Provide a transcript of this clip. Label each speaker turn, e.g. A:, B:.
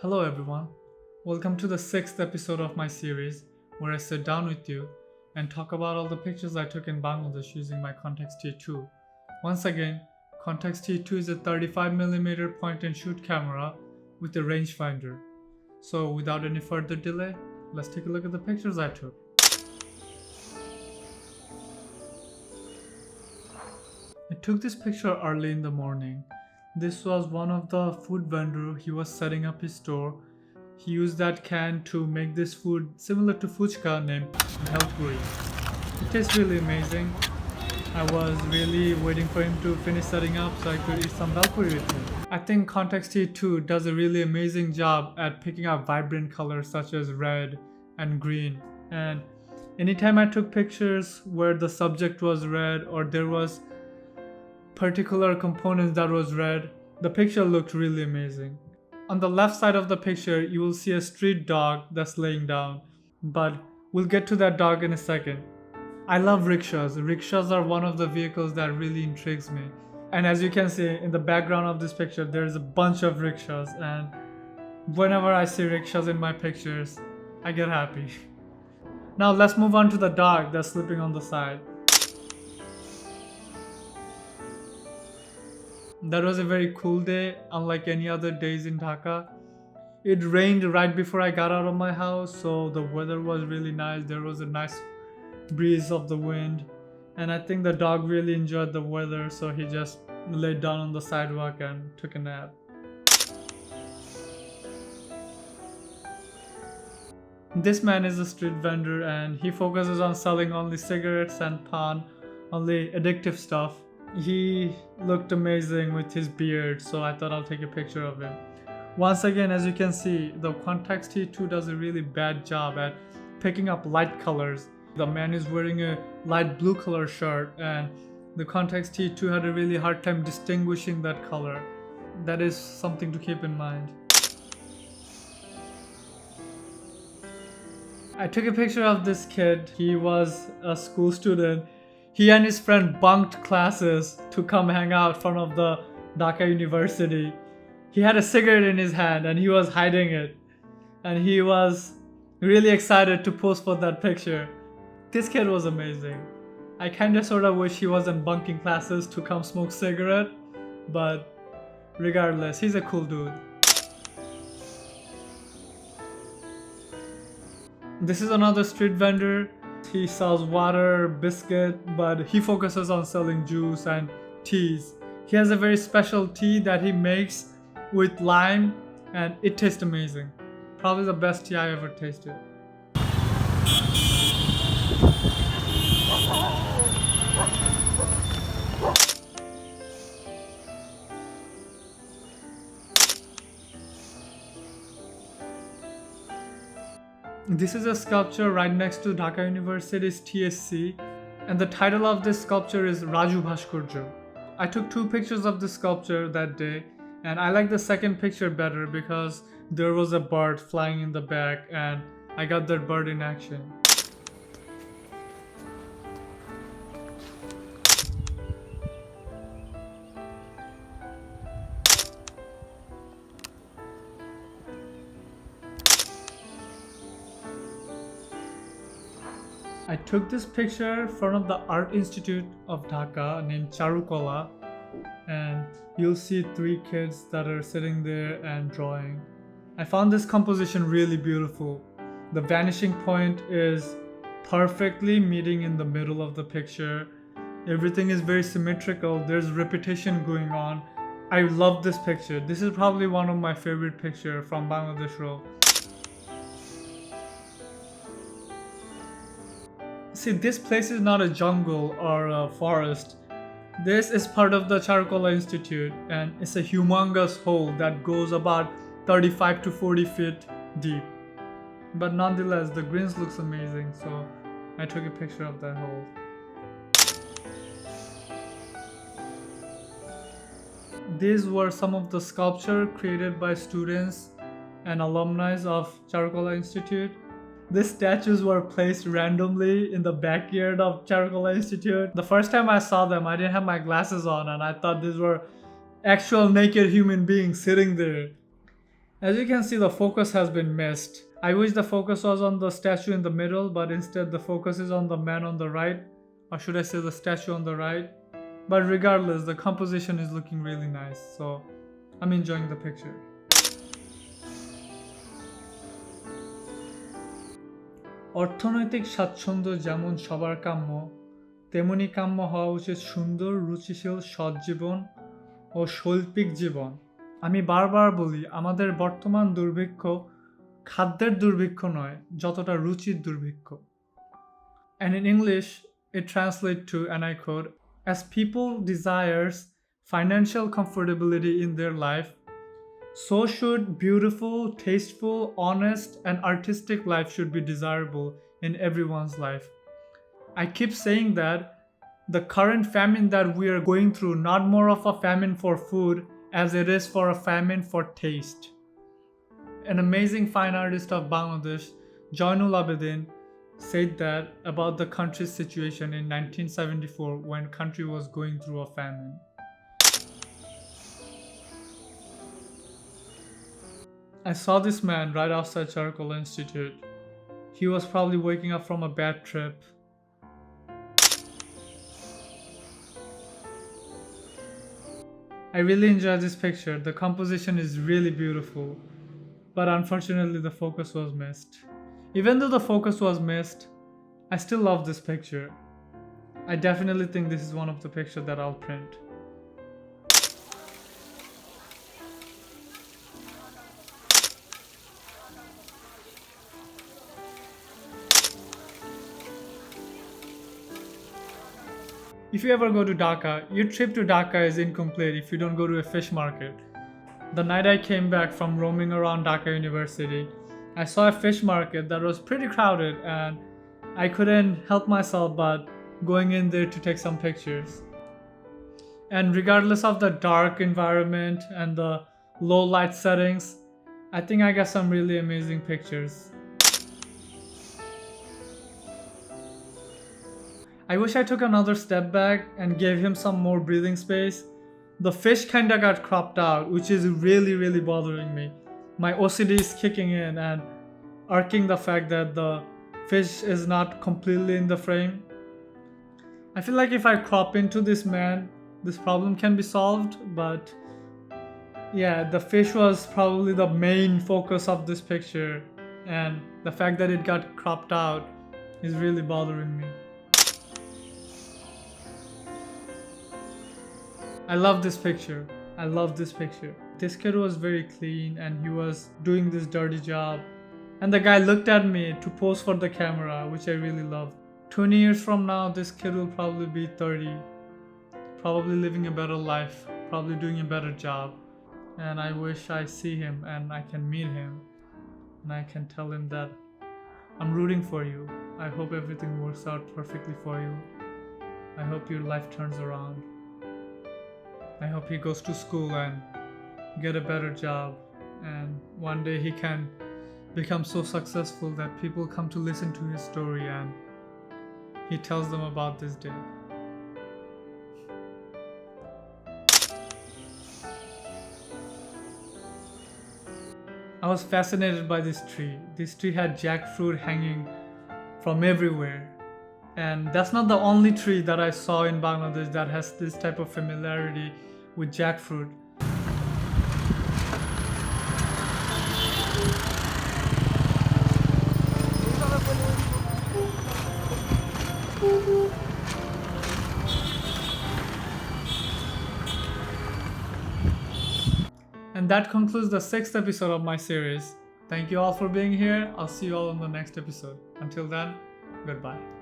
A: Hello everyone, welcome to the 6th episode of my series where I sit down with you and talk about all the pictures I took in Bangladesh using my Contax T2. Once again, Contax T2 is a 35mm point and shoot camera with a rangefinder. So without any further delay, let's take a look at the pictures I took. I took this picture early in the morning. This was one of the food vendor. He was setting up his store. He used that can to make this food similar to fuchka named bhelpuri. It tastes really amazing. I was really waiting for him to finish setting up so I could eat some bhelpuri with him. I think Contax T2 does a really amazing job at picking up vibrant colors such as red and green. And anytime I took pictures where the subject was red or there was particular components that was red, the picture looked really amazing. On the left side of the picture, you will see a street dog that's laying down, but we'll get to that dog in a second. I love rickshaws. Rickshaws are one of the vehicles that really intrigues me. And as you can see in the background of this picture, there's a bunch of rickshaws, and whenever I see rickshaws in my pictures, I get happy. Now let's move on to the dog that's sleeping on the side. That was a very cool day, unlike any other days in Dhaka. It rained right before I got out of my house, so the weather was really nice. There was a nice breeze of the wind, and I think the dog really enjoyed the weather, so he just laid down on the sidewalk and took a nap. This man is a street vendor and he focuses on selling only cigarettes and pan, only addictive stuff. He looked amazing with his beard, so I thought I'll take a picture of him. Once again, as you can see, the Contax T2 does a really bad job at picking up light colors. The man is wearing a light blue color shirt and the Contax T2 had a really hard time distinguishing that color. That is something to keep in mind. I took a picture of this kid. He was a school student. He and his friend bunked classes to come hang out in front of the Dhaka University. He had a cigarette in his hand and he was hiding it. And he was really excited to pose for that picture. This kid was amazing. I kinda sorta wish he wasn't bunking classes to come smoke cigarette, but regardless, he's a cool dude. This is another street vendor. He sells water, biscuit, but he focuses on selling juice and teas. He has a very special tea that he makes with lime and it tastes amazing. Probably the best tea I ever tasted. This is a sculpture right next to Dhaka University's TSC, and the title of this sculpture is Raju Bhaskarya. I took 2 pictures of this sculpture that day, and I like the second picture better because there was a bird flying in the back and I got that bird in action. I took this picture in front of the Art Institute of Dhaka named Charukola, and you'll see 3 kids that are sitting there and drawing. I found this composition really beautiful. The vanishing point is perfectly meeting in the middle of the picture. Everything is very symmetrical. There's repetition going on. I love this picture. This is probably one of my favorite pictures from Bangladesh. See, this place is not a jungle or a forest. This is part of the Charkola Institute and it's a humongous hole that goes about 35 to 40 feet deep. But nonetheless, the greens looks amazing, so I took a picture of that hole. These were some of the sculpture created by students and alumni of Charkola Institute. These statues were placed randomly in the backyard of Charkola Institute. The first time I saw them, I didn't have my glasses on and I thought these were actual naked human beings sitting there. As you can see, the focus has been missed. I wish the focus was on the statue in the middle, but instead the focus is on the man on the right, or should I say the statue on the right. But regardless, the composition is looking really nice, so I'm enjoying the picture. অর্থনৈতিক স্বাচ্ছন্দ্য যেমন সবার কাম্য, তেমনি কাম্য হওয়া উচিত সুন্দর, রুচিশীল, সৎ জীবন ও শৈল্পিক জীবন। আমি বারবার বলি, আমাদের বর্তমান দুর্ভিক্ষ খাদ্যের দুর্ভিক্ষ নয়, যতটা রুচির দুর্ভিক্ষ। And in English, it translates to, and I quote, as people desires financial comfortability in their life, so should beautiful, tasteful, honest, and artistic life should be desirable in everyone's life. I keep saying that the current famine that we are going through, not more of a famine for food as it is for a famine for taste. An amazing fine artist of Bangladesh, Joinul Abedin, said that about the country's situation in 1974 when country was going through a famine. I saw this man right outside Charcoal Institute. He was probably waking up from a bad trip. I really enjoy this picture. The composition is really beautiful, but unfortunately the focus was missed. Even though the focus was missed, I still love this picture. I definitely think this is one of the pictures that I'll print. If you ever go to Dhaka, your trip to Dhaka is incomplete if you don't go to a fish market. The night I came back from roaming around Dhaka University, I saw a fish market that was pretty crowded and I couldn't help myself but going in there to take some pictures. And regardless of the dark environment and the low light settings, I think I got some really amazing pictures. I wish I took another step back and gave him some more breathing space. The fish kinda got cropped out, which is really bothering me. My OCD is kicking in and arcing the fact that the fish is not completely in the frame. I feel like if I crop into this man, this problem can be solved, but yeah, the fish was probably the main focus of this picture, and the fact that it got cropped out is really bothering me. I love this picture. I love this picture. This kid was very clean and he was doing this dirty job. And the guy looked at me to pose for the camera, which I really loved. 20 years from now, this kid will probably be 30. Probably living a better life. Probably doing a better job. And I wish I see him and I can meet him. And I can tell him that I'm rooting for you. I hope everything works out perfectly for you. I hope your life turns around. I hope he goes to school and get a better job, and one day he can become so successful that people come to listen to his story and he tells them about this day. I was fascinated by this tree. This tree had jackfruit hanging from everywhere. And that's not the only tree that I saw in Bangladesh that has this type of familiarity with jackfruit. And that concludes the 6th episode of my series. Thank you all for being here. I'll see you all in the next episode. Until then, goodbye.